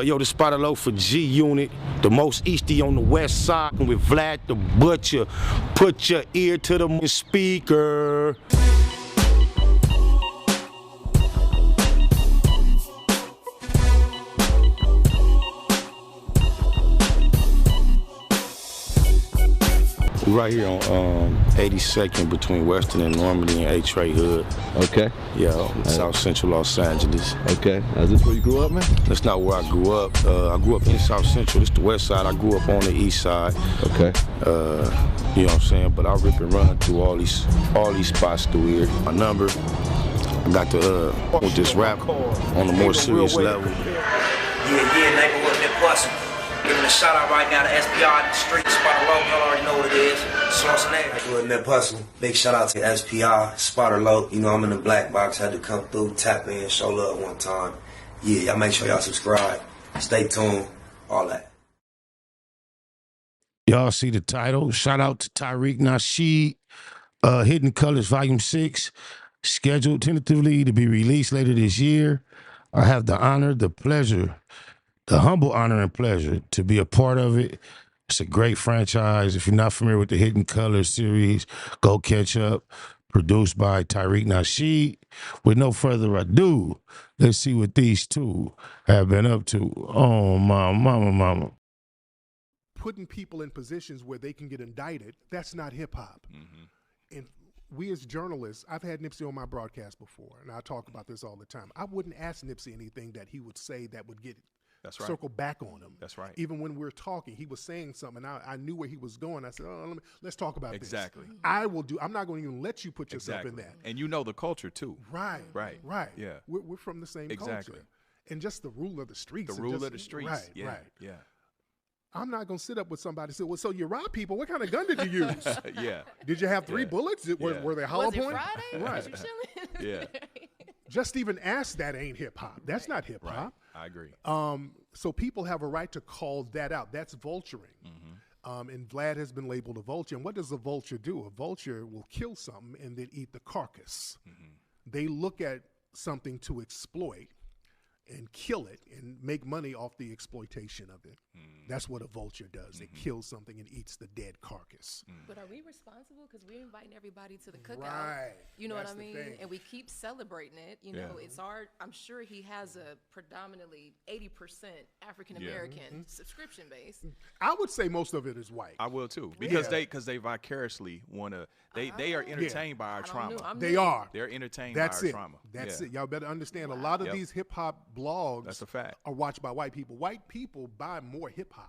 Yo, the Spotter Low for G Unit, the most easty on the west side with Vlad the Butcher. Put your ear to the speaker. Right here on 82nd between Western and Normandy and A-Trey Hood. Okay. Yeah, South Central Los Angeles. Okay. Is this where you grew up, man? That's not where I grew up. I grew up in South Central. This is the west side. I grew up on the east side. Okay. You know what I'm saying? But I rip and run through all these spots through here. My number, I got to with this rap on a more serious level. Yeah, neighborhood that bustin'. Giving a shout out right now to SPR in the street, Spotter Low, y'all already know what it is. Neighborhood that bustin'. Big shout out to SPR, Spotter Low. You know I'm in the black box, had to come through, tap in, show love one time. Yeah, y'all make sure y'all subscribe, stay tuned, all that. Y'all see the title. Shout out to Tariq Nasheed. Hidden Colors Volume 6, scheduled tentatively to be released later this year. I have the honor, the pleasure, the humble honor and pleasure to be a part of it. It's a great franchise. If you're not familiar with the Hidden Colors series, go catch up. Produced by Tariq Nasheed. With no further ado, let's see what these two have been up to. Oh, my mama. Putting people in positions where they can get indicted, that's not hip-hop. Mm-hmm. And we as journalists, I've had Nipsey on my broadcast before, and I talk about this all the time. I wouldn't ask Nipsey anything that he would say that would get circle back on him. That's right. Even when we're talking, he was saying something, and I knew where he was going. I said, let's talk about this. Exactly. I'm not going to even let you put yourself in that. And you know the culture, too. Right. Yeah. We're from the same culture. And just the rule of the streets. The rule of the streets. Right. Yeah. I'm not going to sit up with somebody and say, well, so you rob people. What kind of gun did you use? Yeah. Did you have 3 bullets? Were they hollow point? Friday? Right. Yeah. Just even ask that ain't hip-hop. That's not hip-hop. Right. I agree. So people have a right to call that out. That's vulturing. Mm-hmm. And Vlad has been labeled a vulture. And what does a vulture do? A vulture will kill something and then eat the carcass. Mm-hmm. They look at something to exploit and kill it and make money off the exploitation of it. That's what a vulture does. It kills something and eats the dead carcass. But are we responsible? Because we're inviting everybody to the cookout. Right. You know That's what I mean? And we keep celebrating it. You know, it's our, I'm sure he has a predominantly 80% African-American subscription base. I would say most of it is white. I will too. Because they vicariously want to, they are entertained by our trauma. They are. They're entertained by our trauma. That's it. Y'all better understand a lot of these hip-hop blogs That's a fact. are watched by white people. White people buy more hip-hop.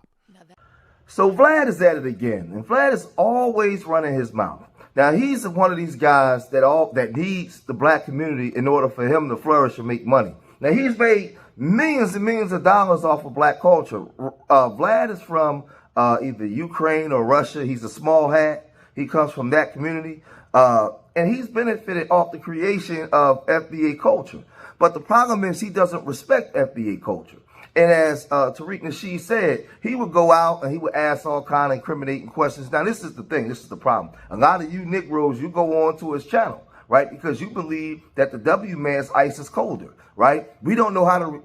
So Vlad is at it again, and Vlad is always running his mouth. Now he's one of these guys that needs the black community in order for him to flourish and make money. Now he's made millions and millions of dollars off of black culture. Vlad is from either Ukraine or Russia. He's a small hat. He comes from that community, and he's benefited off the creation of FBA culture. But the problem is he doesn't respect FBA culture. And as Tariq Nasheed said, he would go out and he would ask all kind of incriminating questions. Now, this is the thing. This is the problem. A lot of you Negroes, you go on to his channel, right? Because you believe that the W man's ice is colder, right? We don't know how to,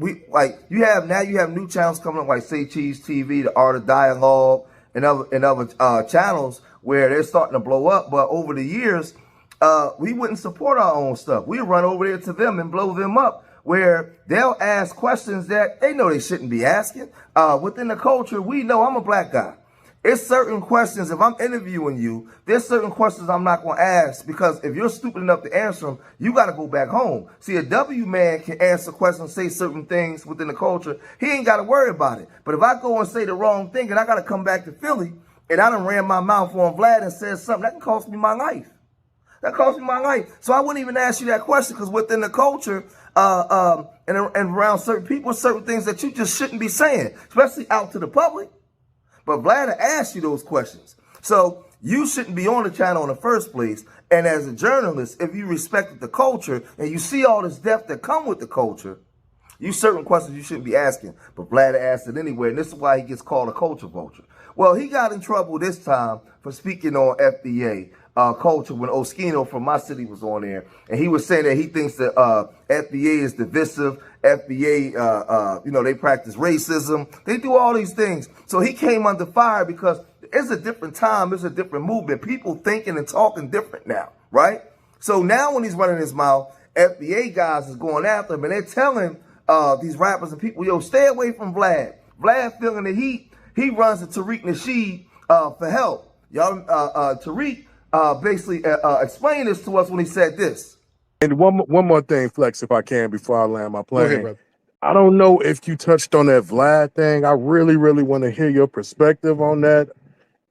you have new channels coming up like Say Cheese TV, The Art of Dialogue, and other channels where they're starting to blow up. But over the years, we wouldn't support our own stuff. We'd run over there to them and blow them up, where they'll ask questions that they know they shouldn't be asking. Within the culture, we know I'm a black guy. It's certain questions, if I'm interviewing you, there's certain questions I'm not going to ask, because if you're stupid enough to answer them, you got to go back home. See, a W man can answer questions, say certain things within the culture. He ain't got to worry about it. But if I go and say the wrong thing and I got to come back to Philly and I done ran my mouth on Vlad and said something, that can cost me my life. That cost me my life. So I wouldn't even ask you that question, because within the culture, and around certain people, certain things that you just shouldn't be saying, especially out to the public. But Vlad asked you those questions. So you shouldn't be on the channel in the first place. And as a journalist, if you respected the culture and you see all this depth that come with the culture, you certain questions you shouldn't be asking. But Vlad asked it anyway, and this is why he gets called a culture vulture. Well, he got in trouble this time for speaking on FBA culture when Oskino from my city was on there, and he was saying that he thinks that FBA is divisive. FBA, they practice racism. They do all these things. So he came under fire because it's a different time. It's a different movement. People thinking and talking different now, right? So now when he's running his mouth, FBA guys is going after him, and they're telling these rappers and people, yo, stay away from Vlad. Vlad feeling the heat. He runs to Tariq Nasheed for help. Y'all, Tariq basically explained this to us when he said this. And one more thing, Flex, if I can, before I land my plane. Go ahead, brother. I don't know if you touched on that Vlad thing. I really, really want to hear your perspective on that.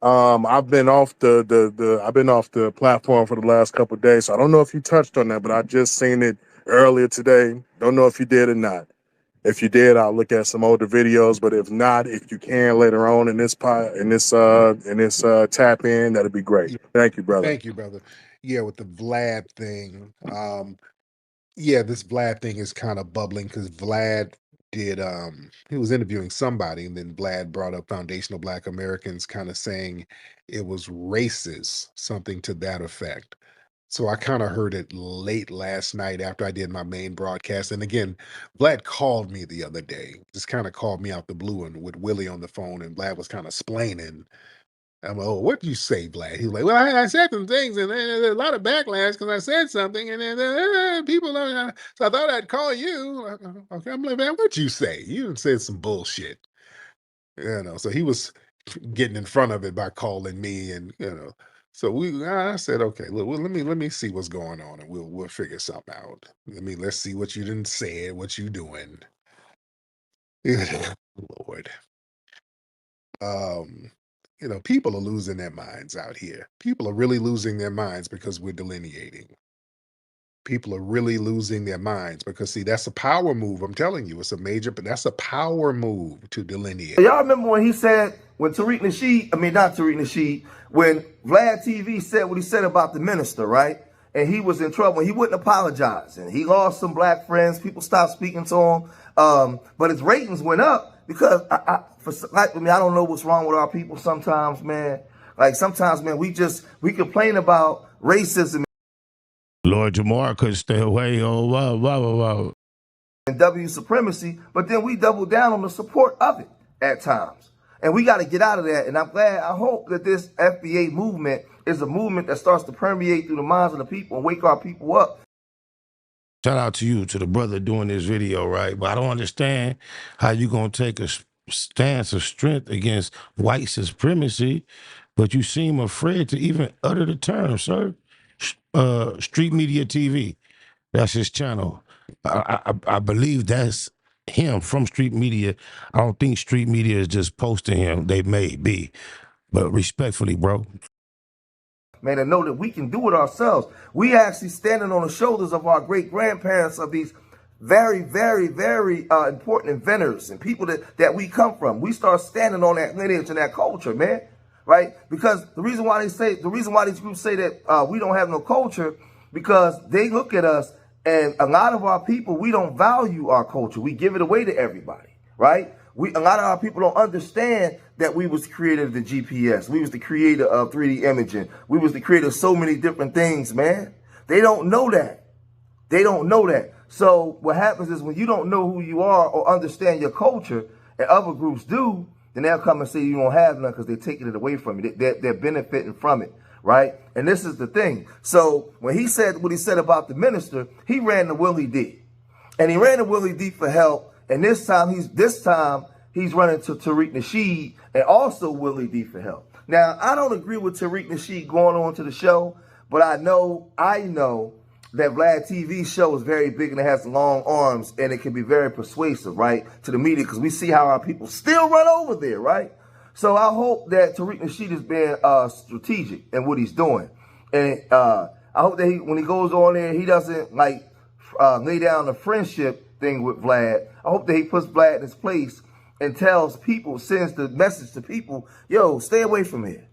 I've been off the platform for the last couple of days, so I don't know if you touched on that, but I just seen it earlier today. Don't know if you did or not. If you did, I'll look at some older videos. But if not, if you can later on in this tap in, that'd be great. Thank you, brother. Thank you, brother. Yeah, with the Vlad thing, this Vlad thing is kind of bubbling because Vlad did he was interviewing somebody, and then Vlad brought up foundational Black Americans, kind of saying it was racist, something to that effect. So I kind of heard it late last night after I did my main broadcast. And again, Vlad called me the other day, just kind of called me out the blue, and with Willie on the phone, and Vlad was kind of explaining. I'm like, oh, what did you say, Vlad? He was like, well, I said some things, and then there's a lot of backlash because I said something, and then people don't. So I thought I'd call you. Okay, I'm like, man, what'd you say? You said some bullshit. So he was getting in front of it by calling me, and so I said, okay, look, well, let me see what's going on, and we'll figure something out. Let's see what you didn't say, what you doing. Lord. People are losing their minds out here. People are really losing their minds because we're delineating. People are really losing their minds because, see, that's a power move. I'm telling you, it's a major, but that's a power move to delineate. Y'all remember when he said, when Tariq Nasheed, not Tariq Nasheed, when Vlad TV said what he said about the minister, right? And he was in trouble. He wouldn't apologize. And he lost some Black friends. People stopped speaking to him. But his ratings went up because, I don't know what's wrong with our people sometimes, man. Like sometimes, man, we complain about racism. Lord Jamar could stay away. Oh, wow. And W supremacy, but then we double down on the support of it at times. And we got to get out of that. And I hope that this FBA movement is a movement that starts to permeate through the minds of the people and wake our people up. Shout out to you, to the brother doing this video, right? But I don't understand how you going to take a stance of strength against white supremacy, but you seem afraid to even utter the term, sir. Street Media TV, that's his channel. I believe that's him from Street Media. I don't think Street Media is just posting him. They may be, but respectfully, bro. Man, and know that we can do it ourselves. We actually standing on the shoulders of our great-grandparents, of these very, very, very important inventors and people that we come from. We start standing on that lineage and that culture, man, right? Because the reason why these groups say that we don't have no culture, because they look at us, and a lot of our people, we don't value our culture. We give it away to everybody, right? A lot of our people don't understand that we was the creator of the GPS. We was the creator of 3D imaging. We was the creator of so many different things, man. They don't know that. They don't know that. So what happens is when you don't know who you are or understand your culture, and other groups do, then they'll come and say you don't have none because they're taking it away from you. They're benefiting from it, right? And this is the thing. So when he said what he said about the minister, he ran to Willie D. And he ran to Willie D for help. And this time he's running to Tariq Nasheed and also Willie D for help. Now, I don't agree with Tariq Nasheed going on to the show, but I know that Vlad TV's show is very big and it has long arms and it can be very persuasive, right, to the media, because we see how our people still run over there, right? So I hope that Tariq Nasheed is being strategic in what he's doing. And I hope that when he goes on there, he doesn't lay down the friendship thing with Vlad. I hope that he puts Vlad in his place and tells people, sends the message to people, yo, stay away from here.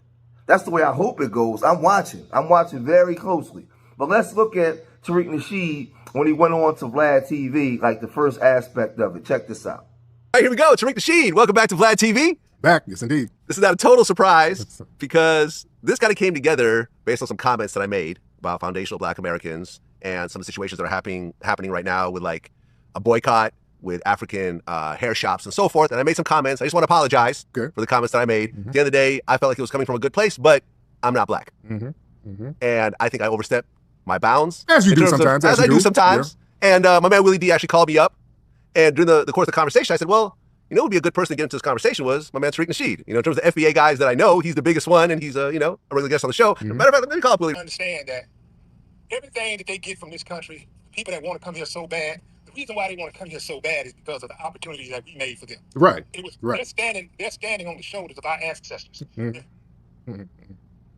That's the way I hope it goes. I'm watching very closely. But let's look at Tariq Nasheed when he went on to Vlad TV, like the first aspect of it. Check this out. All right, here we go. Tariq Nasheed, welcome back to Vlad TV. Back, yes indeed. This is not a total surprise because this kind of came together based on some comments that I made about foundational Black Americans and some of the situations that are happening right now with like a boycott with African hair shops and so forth. And I made some comments. I just want to apologize for the comments that I made. At the end of the day, I felt like it was coming from a good place, but I'm not Black. And I think I overstepped my bounds. As you do sometimes. As I do sometimes. Yeah. And my man Willie D actually called me up. And during the course of the conversation, I said, well, you know, what would be a good person to get into this conversation was my man Tariq Nasheed. You know, in terms of FBA guys that I know, he's the biggest one, and he's a regular guest on the show. Matter of fact, let me call up Willie. Understand that everything that they get from this country, people that want to come here so bad, the reason why they want to come here so bad is because of the opportunities that we made for them. Right. They're standing on the shoulders of our ancestors.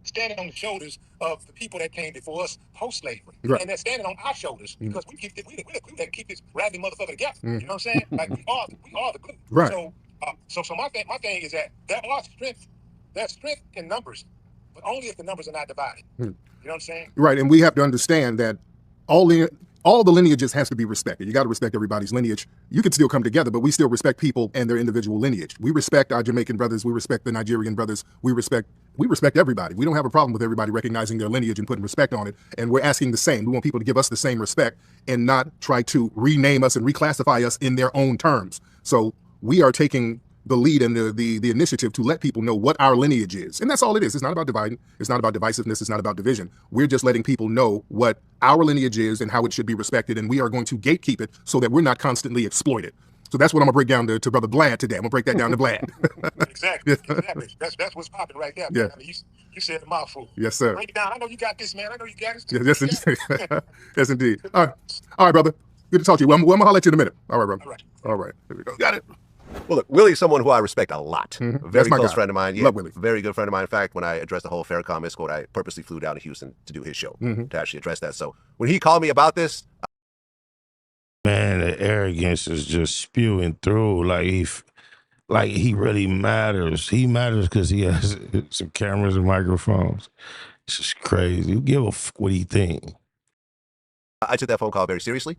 Standing on the shoulders of the people that came before us post-slavery. Right. And they're standing on our shoulders because we had to keep this raggedy motherfucker together. You know what I'm saying? Like we are the glue. Right. So my thing is that there's strength in numbers, but only if the numbers are not divided. You know what I'm saying? Right, and we have to understand that all the lineages has to be respected. You got to respect everybody's lineage. You can still come together, but we still respect people and their individual lineage. We respect our Jamaican brothers. We respect the Nigerian brothers. We respect everybody. We don't have a problem with everybody recognizing their lineage and putting respect on it. And we're asking the same. We want people to give us the same respect and not try to rename us and reclassify us in their own terms. So we are taking the lead and the initiative to let people know what our lineage is. And that's all it is. It's not about dividing. It's not about divisiveness. It's not about division. We're just letting people know what our lineage is and how it should be respected. And we are going to gatekeep it so that we're not constantly exploited. So that's what I'm going to break down to Brother Vlad today. I'm going to break that down to Vlad. Exactly. That's what's popping right there. Yeah. I mean, you said a mouthful. Yes, sir. Break it down. I know you got this, man. I know you got it. Yes, indeed. Yes, indeed. All right, brother. Good to talk to you. Well, I'm going to holler at you in a minute. All right, brother. All right. Here we go. Got it. Well, look, Willie's someone who I respect a lot. Very close friend of mine. Love Willie. Very good friend of mine. In fact, when I addressed the whole Farrakhan misquote, I purposely flew down to Houston to do his show to actually address that. So when he called me about this, man, the arrogance is just spewing through. Like he really matters. He matters because he has some cameras and microphones. It's just crazy. You give a fuck what he think. I took that phone call very seriously.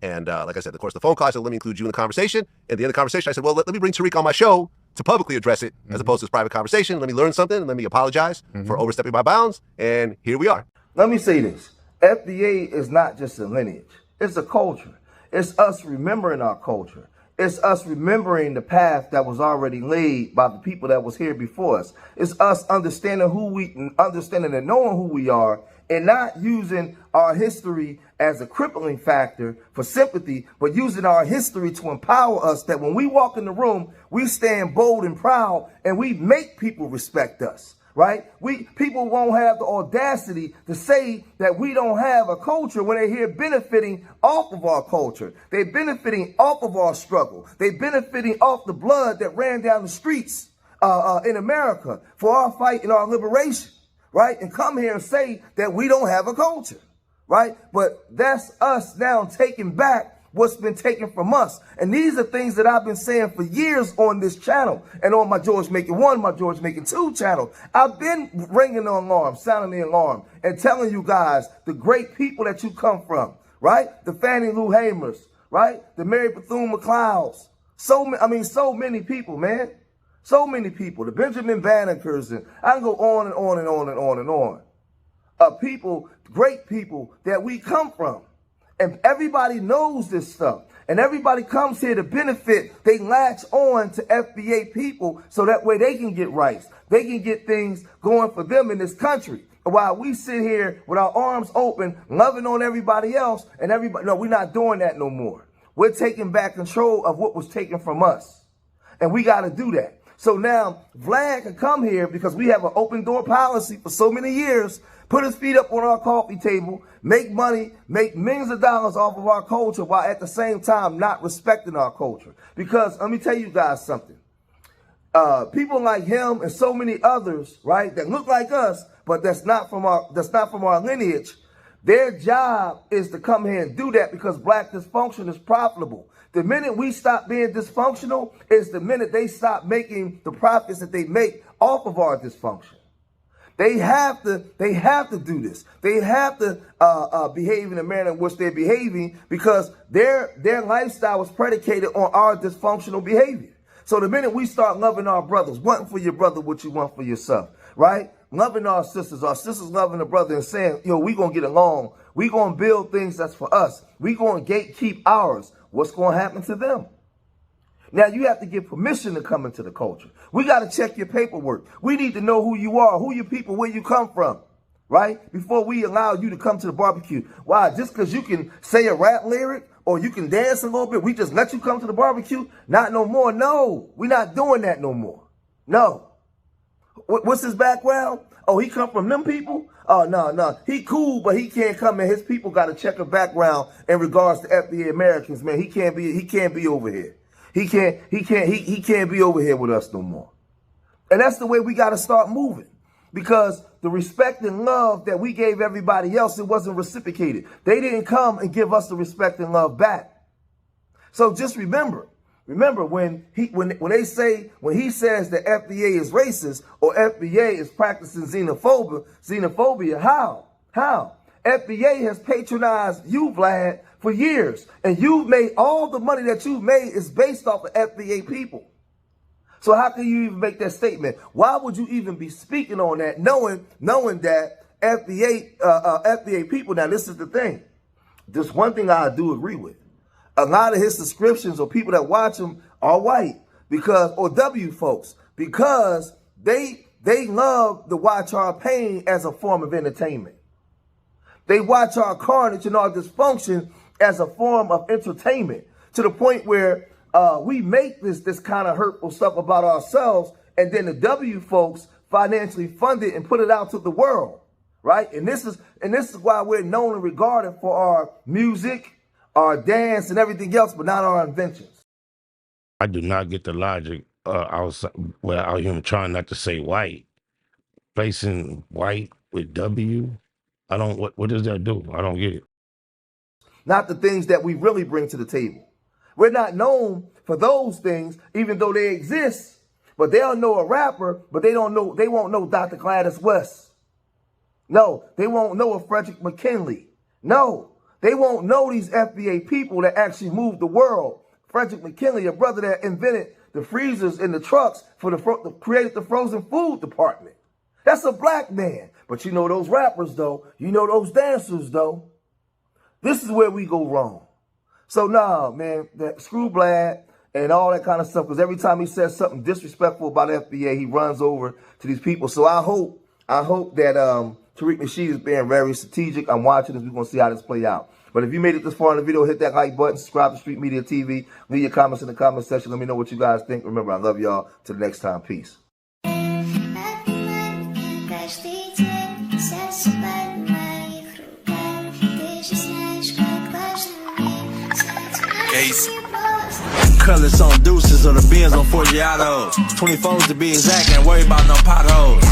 And like I said, of course, the phone call, I said, let me include you in the conversation. At the end of the conversation, I said, well, let me bring Tariq on my show to publicly address it as opposed to this private conversation. Let me learn something and let me apologize for overstepping my bounds. And here we are. Let me say this. FBA is not just a lineage. It's a culture. It's us remembering our culture. It's us remembering the path that was already laid by the people that was here before us. It's us understanding and knowing who we are and not using our history as a crippling factor for sympathy, but using our history to empower us that when we walk in the room, we stand bold and proud and we make people respect us. Right? People won't have the audacity to say that we don't have a culture when they're here benefiting off of our culture. They're benefiting off of our struggle. They're benefiting off the blood that ran down the streets in America for our fight and our liberation. Right? And come here and say that we don't have a culture. Right? But that's us now taking back what's been taken from us. And these are things that I've been saying for years on this channel and on my George Making 1, my George Making 2 channel. I've been ringing the alarm, sounding the alarm, and telling you guys the great people that you come from, right? The Fannie Lou Hamers, right? The Mary Bethune-McLeods. So many people, man. So many people. The Benjamin Bannekers, and I can go on and on and on and on and on. People, great people that we come from. And everybody knows this stuff. And everybody comes here to benefit. They latch on to FBA people so that way they can get rights. They can get things going for them in this country. While we sit here with our arms open, loving on everybody else, and everybody, no, we're not doing that no more. We're taking back control of what was taken from us. And we got to do that. So now Vlad can come here because we have an open door policy for so many years, put his feet up on our coffee table, make money, make millions of dollars off of our culture while at the same time not respecting our culture. Because let me tell you guys something. People like him and so many others, right, that look like us, but that's not from our lineage. Their job is to come here and do that because black dysfunction is profitable. The minute we stop being dysfunctional is the minute they stop making the profits that they make off of our dysfunction. They have to do this. They have to behave in a manner in which they're behaving because their lifestyle was predicated on our dysfunctional behavior. So the minute we start loving our brothers, wanting for your brother what you want for yourself, right? Loving our sisters loving the brother and saying, yo, we going to get along. We going to build things that's for us. We going to gatekeep ours. What's going to happen to them? Now, you have to get permission to come into the culture. We got to check your paperwork. We need to know who you are, who your people, where you come from, right? Before we allow you to come to the barbecue. Why? Just because you can say a rap lyric or you can dance a little bit, we just let you come to the barbecue? Not no more. No, we're not doing that no more. No. What's his background? Oh, he come from them people? Oh, no. He cool, but he can't come in. His people got to check a background in regards to FBA Americans, man. He can't be over here. He can't be over here with us no more. And that's the way we got to start moving. Because the respect and love that we gave everybody else, it wasn't reciprocated. They didn't come and give us the respect and love back. So just remember when he says that FBA is racist or FBA is practicing xenophobia, how? FBA has patronized you, Vlad, for years. And you've made all the money that you've made is based off of FBA people. So how can you even make that statement? Why would you even be speaking on that, knowing that FBA people, now this is the thing. This one thing I do agree with. A lot of his subscriptions or people that watch him are white or W folks, because they love to watch our pain as a form of entertainment. They watch our carnage and our dysfunction as a form of entertainment, to the point where we make this kind of hurtful stuff about ourselves, and then the W folks financially fund it and put it out to the world, right? And this is why we're known and regarded for our music, our dance, and everything else, but not our inventions. I do not get the logic out here trying not to say white. Placing white with W, what does that do? I don't get it. Not the things that we really bring to the table. We're not known for those things, even though they exist. But they'll know a rapper, but they won't know Dr. Gladys West. No, they won't know a Frederick McKinley. No, they won't know these FBA people that actually moved the world. Frederick McKinley, a brother that invented the freezers in the trucks created the frozen food department. That's a black man. But you know those rappers, though. You know those dancers, though. This is where we go wrong. So, nah, man, screw Vlad and all that kind of stuff, because every time he says something disrespectful about FBA, he runs over to these people. So I hope that Tariq Nasheed is being very strategic. I'm watching this. We're going to see how this play out. But if you made it this far in the video, hit that like button, subscribe to Street Media TV, leave your comments in the comment section. Let me know what you guys think. Remember, I love y'all. Till the next time. Peace. Colors on deuces or the Benz on Forgiatos. 24s to be exact, ain't worry about no potholes.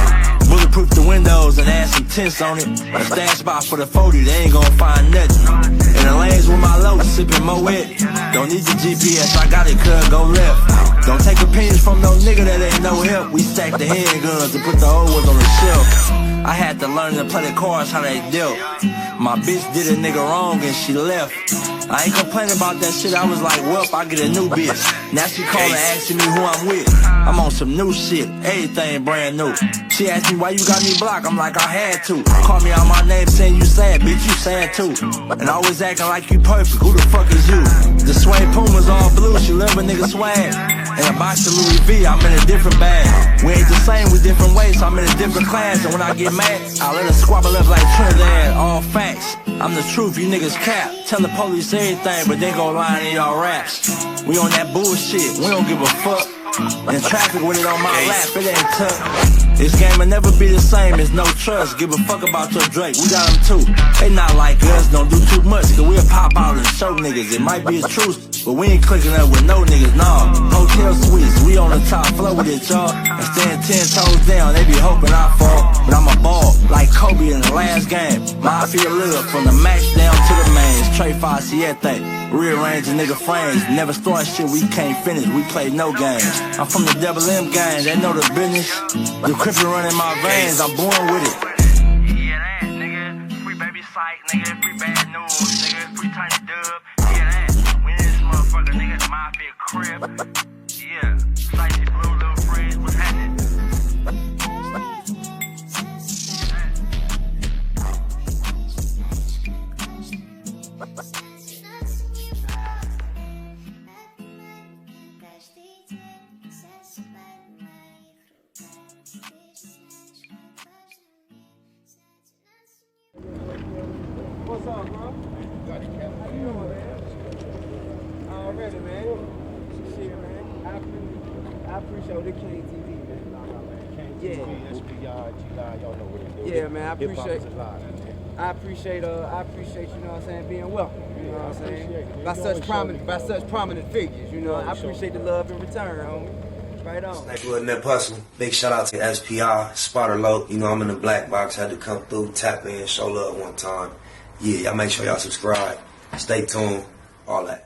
Bulletproof the windows and add some tints on it. A stash spot for the 40, they ain't gonna find nothing. In the lanes with my low, sipping Moet. Don't need the GPS, I got it, cuz go left. Don't take opinions from no nigga that ain't no help. We stack the handguns and put the old ones on the shelf. I had to learn to play the cards how they dealt. My bitch did a nigga wrong and she left. I ain't complaining about that shit, I was like, well, I get a new bitch. Now she calling asking me who I'm with. I'm on some new shit, everything brand new. She asked me why you got me blocked, I'm like I had to. Call me out my name saying you sad, bitch you sad too. And always acting like you perfect, who the fuck is you? The suede Puma's all blue, she love a nigga swag. In a box of Louis V, I'm in a different bag. We ain't the same, we different ways, so I'm in a different class. And when I get mad, I let her squabble up like Trinidad, all facts. I'm the truth, you niggas cap. Tell the police everything, but they gon' lie in y'all raps. We on that bullshit, we don't give a fuck. In traffic with it on my lap, it ain't tough. This game will never be the same, it's no trust. Give a fuck about your Drake, we got them too. They not like us, don't do too much, cause we'll pop out and show niggas. It might be a truth, but we ain't clicking up with no niggas, nah. Hotel suites, we on the top floor with it, y'all. And stand 10 toes down, they be hoping I fall. But I'm a ball, like Kobe in the last game. Mafia live from the max down to the mains. Trey 5 Siete. Rearranging nigga frames, never start shit we can't finish, we play no games. I'm from the Double M gang, they know the business. The crippin' running my veins, I'm born with it. Yeah, that, nigga, free baby psych, nigga, free bad news, nigga, free tiny dub. Yeah, that, we in this motherfucker, nigga, mafia crib. Yeah. What's up, bro? How you doing, man? Already, man. Shit, man. I appreciate the King TV, man. Yeah. Y'all know what it do. Yeah, man. I appreciate. I appreciate, you know what I'm saying, being welcome. You know what I'm saying? By such prominent figures, you know. I appreciate the love in return, homie. Right on. Sniper and that hustle. Big shout out to SPR, Spotter Low. You know, I'm in the black box. Had to come through, tap in, show love one time. Yeah, y'all make sure y'all subscribe. Stay tuned. All that.